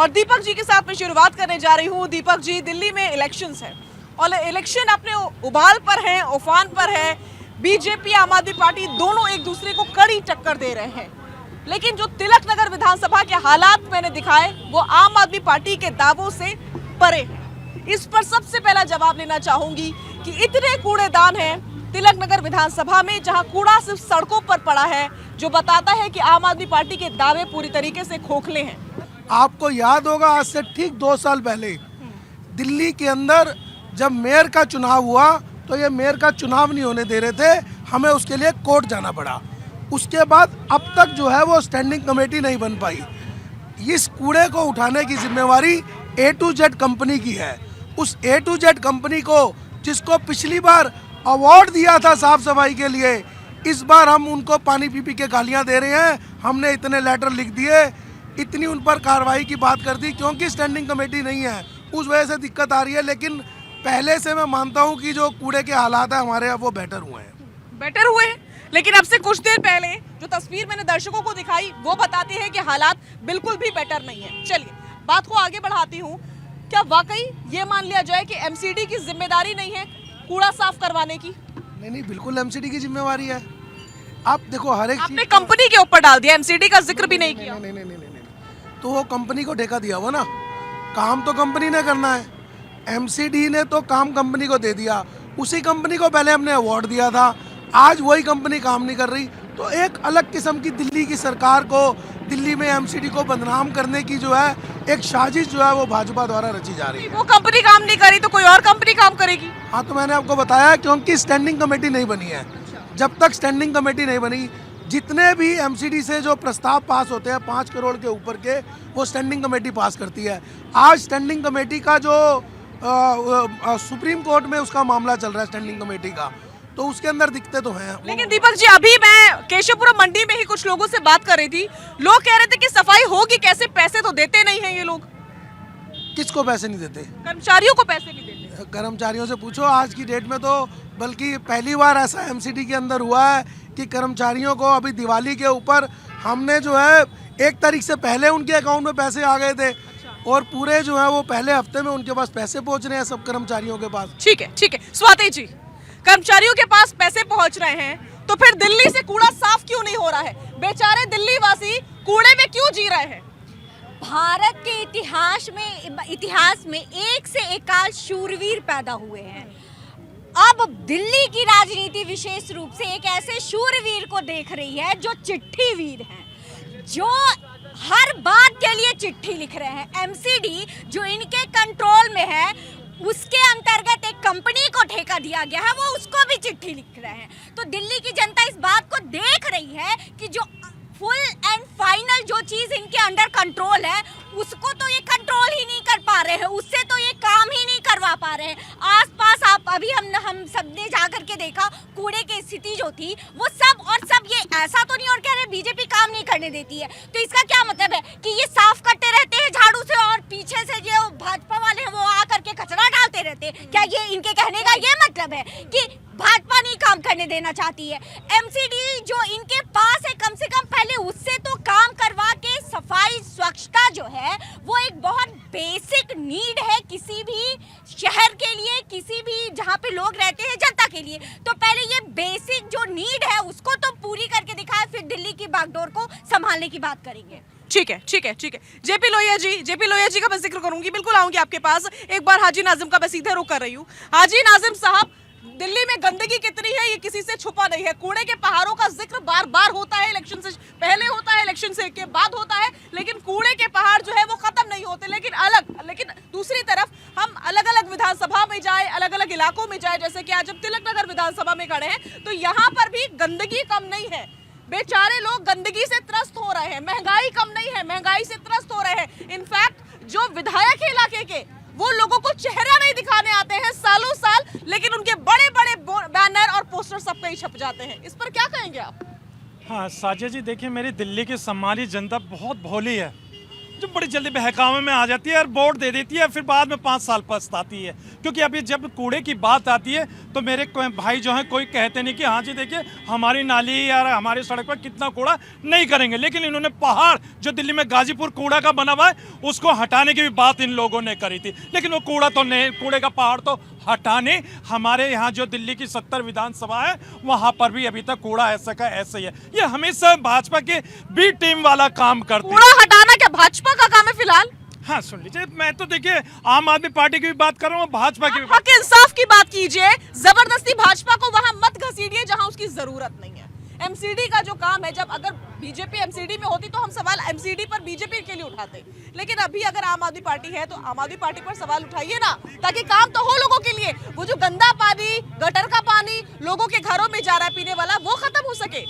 और दीपक जी के साथ मैं शुरुआत करने जा रही हूँ। दीपक जी, दिल्ली में इलेक्शंस है और इलेक्शन अपने उबाल पर है, उफान पर है। बीजेपी, आम आदमी पार्टी दोनों एक दूसरे को कड़ी टक्कर दे रहे हैं, लेकिन जो तिलक नगर विधानसभा के हालात मैंने दिखाए वो आम आदमी पार्टी के दावों से परे हैं। इस पर सबसे पहला जवाब लेना चाहूंगी कि इतने कूड़ेदान हैं तिलक नगर विधानसभा में, जहां कूड़ा सिर्फ सड़कों पर पड़ा है, जो बताता है कि आम आदमी पार्टी के दावे पूरी तरीके से खोखले हैं। आपको याद होगा, आज से ठीक 2 साल पहले दिल्ली के अंदर जब मेयर का चुनाव हुआ तो ये मेयर का चुनाव नहीं होने दे रहे थे, हमें उसके लिए कोर्ट जाना पड़ा। उसके बाद अब तक जो है वो स्टैंडिंग कमेटी नहीं बन पाई। इस कूड़े को उठाने की जिम्मेवारी A to Z कंपनी की है। उस A to Z कंपनी को, जिसको पिछली बार अवार्ड दिया था साफ सफाई के लिए, इस बार हम उनको पानी पी के गालियां दे रहे हैं। हमने इतने लेटर लिख दिए, इतनी उन पर कार्रवाई की बात कर दी, क्योंकि स्टैंडिंग कमेटी नहीं है, उस वजह से दिक्कत आ रही है। लेकिन पहले से मैं मानता हूं कि जो कूड़े के हालात है हमारे, अब वो बेटर हुए हैं। लेकिन अब से कुछ देर पहले जो तस्वीर मैंने दर्शकों को दिखाई वो बताती है कि हालात बिल्कुल भी बेटर नहीं है। चलिए बात को आगे बढ़ाती हूँ। क्या वाकई ये मान लिया जाए कि एमसीडी की जिम्मेदारी नहीं है कूड़ा साफ करवाने की? नहीं, बिल्कुल एमसीडी की जिम्मेवारी है। आप देखो, हर एक आपने कंपनी के ऊपर डाल दिया, एमसीडी का जिक्र भी नहीं किया। नहीं, तो वो कंपनी को ठेका दिया हुआ ना, काम तो कंपनी ने करना है। एमसीडी ने तो काम कंपनी को दे दिया, उसी कंपनी को पहले हमने अवार्ड दिया था, आज वही कंपनी काम नहीं कर रही। तो एक अलग किस्म की दिल्ली की सरकार को, दिल्ली में एमसीडी को बदनाम करने की जो है एक साजिश जो है वो भाजपा द्वारा रची जा रही है। वो कंपनी काम नहीं करी तो कोई और कंपनी काम करेगी। हाँ, तो मैंने आपको बताया, क्योंकि स्टैंडिंग कमेटी नहीं बनी है। जब तक स्टैंडिंग कमेटी नहीं बनी, जितने भी एमसीडी से जो प्रस्ताव पास होते हैं 5 करोड़ के ऊपर के, वो स्टैंडिंग कमेटी पास करती है। आज स्टैंडिंग कमेटी का जो सुप्रीम कोर्ट में उसका मामला चल रहा है स्टैंडिंग कमेटी का, तो उसके अंदर दिक्कतें तो हैं। लेकिन दीपक जी, अभी मैं केशवपुरम मंडी में ही कुछ लोगों से बात कर रही थी, लोग कह रहे थे कि सफाई होगी कैसे, पैसे तो देते नहीं हैं ये लोग। किसको पैसे नहीं देते? कर्मचारियों को पैसे नहीं देते। कर्मचारियों से पूछो, आज की डेट में तो बल्कि पहली बार ऐसा एमसीडी के अंदर हुआ है कि कर्मचारियों को अभी दिवाली के ऊपर हमने जो है 1 तारीख से पहले उनके अकाउंट में पैसे आ गए थे, और पूरे जो है वो पहले हफ्ते में उनके पास पैसे पहुंच रहे हैं सब कर्मचारियों के पास। ठीक है स्वाति जी, कर्मचारियों के पास पैसे पहुंच रहे हैं, तो फिर दिल्ली से कूड़ा साफ क्यों नहीं हो रहा है? बेचारे दिल्ली वासी कूड़े में क्यों जी रहे हैं? भारत के इतिहास में एक से एकाल शूरवीर पैदा हुए हैं। अब दिल्ली की राजनीति विशेष रूप से एक ऐसे शूरवीर को देख रही है जो चिट्ठी वीर हैं, जो हर बात के लिए चिट्ठी लिख रहे हैं। एमसीडी जो इनके कंट्रोल में है, उसके अंतर्गत एक कंपनी को ठेका दिया गया है, वो उसको भी चिट्ठी लिख रहे हैं। तो दिल्ली की जनता इस बात को देख रही है कि जो फुल एंड फाइनल जो चीज इनके अंडर कंट्रोल है, उसको तो ये कंट्रोल ही नहीं कर पा रहे हैं, उससे तो ये काम ही नहीं करवा पा रहे हैं। आसपास आप अभी हम सबने जाकर के देखा, कूड़े की स्थिति जो थी वो सब और सब, ये ऐसा तो नहीं और कह रहे बीजेपी काम नहीं करने देती है। तो इसका क्या मतलब है कि ये साफ करते रहते हैं झाड़ू से, और पीछे से जो भाजपा वाले हैं वो आकर के कचरा डालते रहते हैं? क्या ये इनके कहने का ये मतलब है कि भाजपा नहीं काम करने देना चाहती है? एमसीडी जो इनके पास है, कम से कम पहले उससे तो काम करवा के सफाई स्वच्छता जो है वो एक बहुत बेसिक नीड है किसी भी शहर के लिए, किसी भी जहाँ पे लोग रहते हैं जनता के लिए। तो पहले ये बेसिक जो नीड है उसको तो पूरी करके दिखाए, फिर दिल्ली की बागडोर को संभालने की बात करेंगे। ठीक है। जेपी लोहिया जी का मैं जिक्र करूंगी, बिल्कुल आऊंगी आपके पास। एक बार हाजी नाजिम का मैं सीधे रुख कर रही हूँ। हाजी नाजिम साहब, दिल्ली में गंदगी कितनी है ये किसी से छुपा नहीं है। कूड़े के पहाड़ों का जिक्र बार बार होता है, इलेक्शन से पहले होता है, इलेक्शन से के बाद होता है, लेकिन कूड़े के पहाड़ जो है वो खत्म नहीं होते। लेकिन दूसरी तरफ हम अलग अलग विधानसभा में जाए, अलग अलग इलाकों में जाए, जैसे कि आज जब तिलक नगर विधानसभा में खड़े हैं, तो यहाँ पर भी गंदगी कम नहीं है। बेचारे लोग गंदगी से त्रस्त हो रहे हैं, महंगाई कम नहीं है, महंगाई से त्रस्त हो रहे हैं। इनफैक्ट जो विधायक है इलाके के, वो लोगों को चेहरा नहीं दिखाने आते हैं सालों साल, लेकिन उनके बड़े बड़े बैनर और पोस्टर सब कहीं छप जाते हैं। इस पर क्या कहेंगे आप? हाँ साजिया जी, देखिए मेरी दिल्ली की सम्मानित जनता बहुत भोली है, जो बड़ी जल्दी बहकावे में आ जाती है और वोट दे देती है, फिर बाद में 5 साल पछताती है। क्योंकि अभी जब कूड़े की बात आती है तो मेरे भाई जो हैं कोई कहते नहीं कि हाँ जी देखिए हमारी नाली या हमारी सड़क पर कितना कूड़ा नहीं करेंगे, लेकिन इन्होंने पहाड़ जो दिल्ली में गाजीपुर कूड़ा का बना हुआ है उसको हटाने की भी बात इन लोगों ने करी थी, लेकिन वो कूड़ा तो नहीं, कूड़े का पहाड़ तो हटाने। हमारे यहाँ जो दिल्ली की 70 विधानसभा है वहां पर भी अभी तक कूड़ा ऐसा का ऐसे ही है। ये हमेशा भाजपा के बी टीम वाला काम करती है। कूड़ा हटाना क्या भाजपा का काम है फिलहाल? हाँ सुन लीजिए, मैं तो देखिए आम आदमी पार्टी की भी बात कर रहा हूँ, भाजपा की भी हक इंसाफ की बात कीजिए, जबरदस्ती भाजपा को वहां मत घसीटिए जहां उसकी जरूरत नहीं है। एमसीडी का जो काम है, जब अगर बीजेपी एमसीडी में होती तो हम सवाल एमसीडी पर बीजेपी के लिए उठाते, लेकिन अभी अगर आम आदमी पार्टी है तो आम आदमी पार्टी पर सवाल उठाइए ना, ताकि काम तो हो लोगों के लिए। वो जो गंदा पानी, गटर का पानी लोगों के घरों में जा रहा है पीने वाला, वो खत्म हो सके।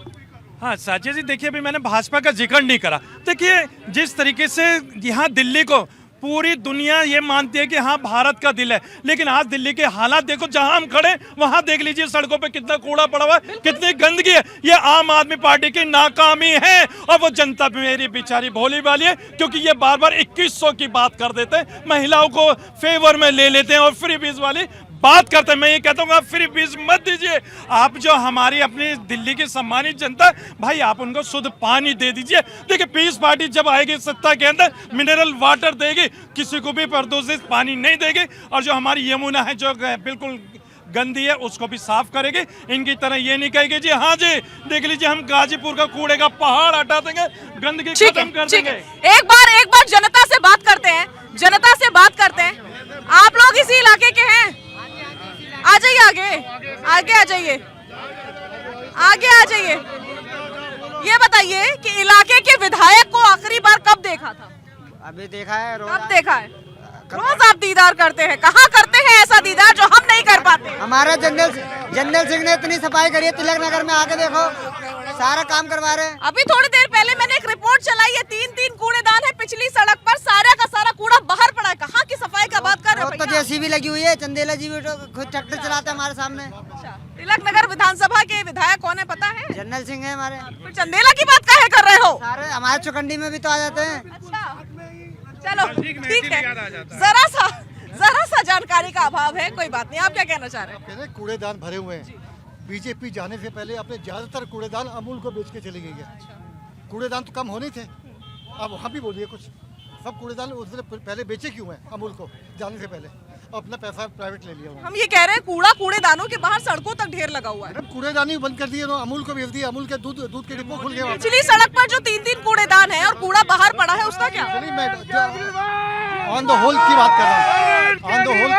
हाँ साजिद जी, देखिए अभी मैंने भाजपा का जिक्र नहीं करा। देखिए जिस तरीके से यहाँ दिल्ली को पूरी दुनिया ये मानती है कि हाँ भारत का दिल है, लेकिन आज दिल्ली के हालात देखो, जहां हम खड़े वहां देख लीजिए सड़कों पे कितना कूड़ा पड़ा हुआ है, कितनी गंदगी है। ये आम आदमी पार्टी की नाकामी है और वो जनता मेरी बेचारी भोली वाली है, क्योंकि ये बार बार 2100 की बात कर देते हैं, महिलाओं को फेवर में ले लेते हैं और फ्री बीज वाली बात करते हैं। मैं ये कहता हूँ आप फ्री बीज मत दीजिए। आप जो हमारी अपनी दिल्ली की सम्मानित जनता, भाई आप उनको शुद्ध पानी दे दीजिए। देखिए पीस पार्टी जब आएगी सत्ता के अंदर मिनरल वाटर देगी, किसी को भी प्रदूषित पानी नहीं देगी, और जो हमारी यमुना है जो बिल्कुल गंदी है उसको भी साफ करेगी। इनकी तरह ये नहीं कहेगी जी हाँ जी देख लीजिए हम गाजीपुर का कूड़े का पहाड़ हटा देंगे, गंदगी खत्म कर देंगे। एक बार जनता से बात करते हैं, जनता से बात करते हैं। आप लोग इसी इलाके के हैं? आ जाइए, आगे आ जाइए, आगे आ जाइए। ये बताइए कि इलाके के विधायक को आखिरी बार कब देखा था? अभी देखा है, कब देखा है? रोज आप दीदार करते हैं, कहाँ करते हैं ऐसा दीदार जो हम नहीं कर पाते? हमारा जनरल सिंह ने इतनी सफाई करी है, तिलक नगर में आके देखो सारा काम करवा रहे हैं। अभी थोड़ी देर पहले मैंने एक रिपोर्ट चलाई है, 3 कूड़ेदान है पिछली सड़क पर, सारा का सारा कूड़ा बाहर पड़ा है। कहाँ की सफाई का बात कर रहे हो? तो जेसीबी लगी हुई है, चंदेला जी भी तो खुद ट्रैक्टर चलाते हैं हमारे सामने। तिलक नगर विधानसभा के विधायक कौन है पता है? जनरल सिंह है हमारे। फिर चंदेला की बात काहे कर रहे हो? सारे हमारे चुकंडी में भी तो आ जाते हैं। अच्छा चलो ठीक है, जरा सा जानकारी का अभाव है, कोई बात नहीं। आप क्या कहना चाह रहे हैं? कूड़ेदान भरे हुए हैं। बीजेपी जाने से पहले अपने ज्यादातर कूड़ेदान अमूल को बेच के चली गई है। कूड़ेदान तो कम होने थे, अब वहाँ भी बोलिए कुछ। सब कूड़ेदान उसने पहले बेचे क्यों हैं अमूल को जाने से पहले, अपना पैसा प्राइवेट ले लिया। हम ये कह रहे हैं कूड़ेदानों के बाहर सड़कों तक ढेर लगा हुआ है। कूड़ेदान ही बंद कर दिए, अमूल को बेच दिया। अमूल के दूध के डिपो खुल गए। पिछली सड़क पर जो 3 कूड़ेदान है और कूड़ा बाहर पड़ा है, उसका क्या? ऑन द होल की बात कर रहा हूँ। ऑन द होल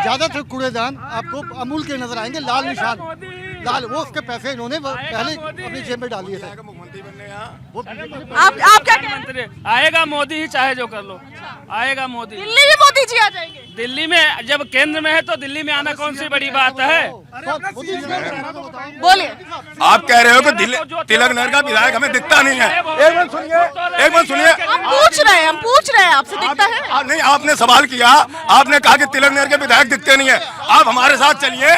ज्यादातर कूड़ेदान आपको अमूल के नजर आएंगे, लाल निशान, लाल, वो उसके पैसे इन्होंने पहले अपनी जेब में डाल दिए थे। आप क्या कहते हैं? आएगा मोदी ही, चाहे जो कर लो, आएगा मोदी। दिल्ली में मोदी जी आ जाएंगे? दिल्ली में जब केंद्र में है तो दिल्ली में आना कौन सी बड़ी बात है? बोलिए। आप कह रहे हो कि तिलक नगर का विधायक हमें दिखता नहीं है। एक मिनट सुनिए, हम पूछ रहे हैं आपसे, दिखता है? नहीं, आपने सवाल किया, आपने कहा कि तिलक नगर के विधायक दिखते नहीं है। आप हमारे साथ चलिए,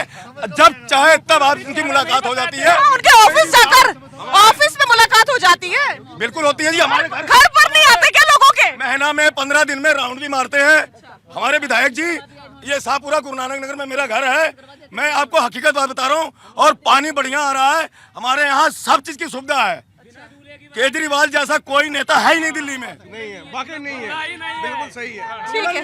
जब चाहे तब आप उनकी मुलाकात हो जाती है। उनके ऑफिस जाकर ऑफिस में मुलाकात हो जाती है? बिल्कुल होती है जी। हमारे घर पर नहीं आते क्या लोगों के? महीना में 15 दिन में राउंड भी मारते हैं हमारे विधायक जी। ये शाहपुरा गुरु नानक नगर में मेरा घर है, मैं आपको हकीकत बात बता रहा हूँ। और पानी बढ़िया आ रहा है, हमारे यहाँ सब चीज की सुविधा है। केजरीवाल जैसा कोई नेता है ही नहीं दिल्ली में। नहीं है, वाकई नहीं है, बिल्कुल सही है। ठीक है।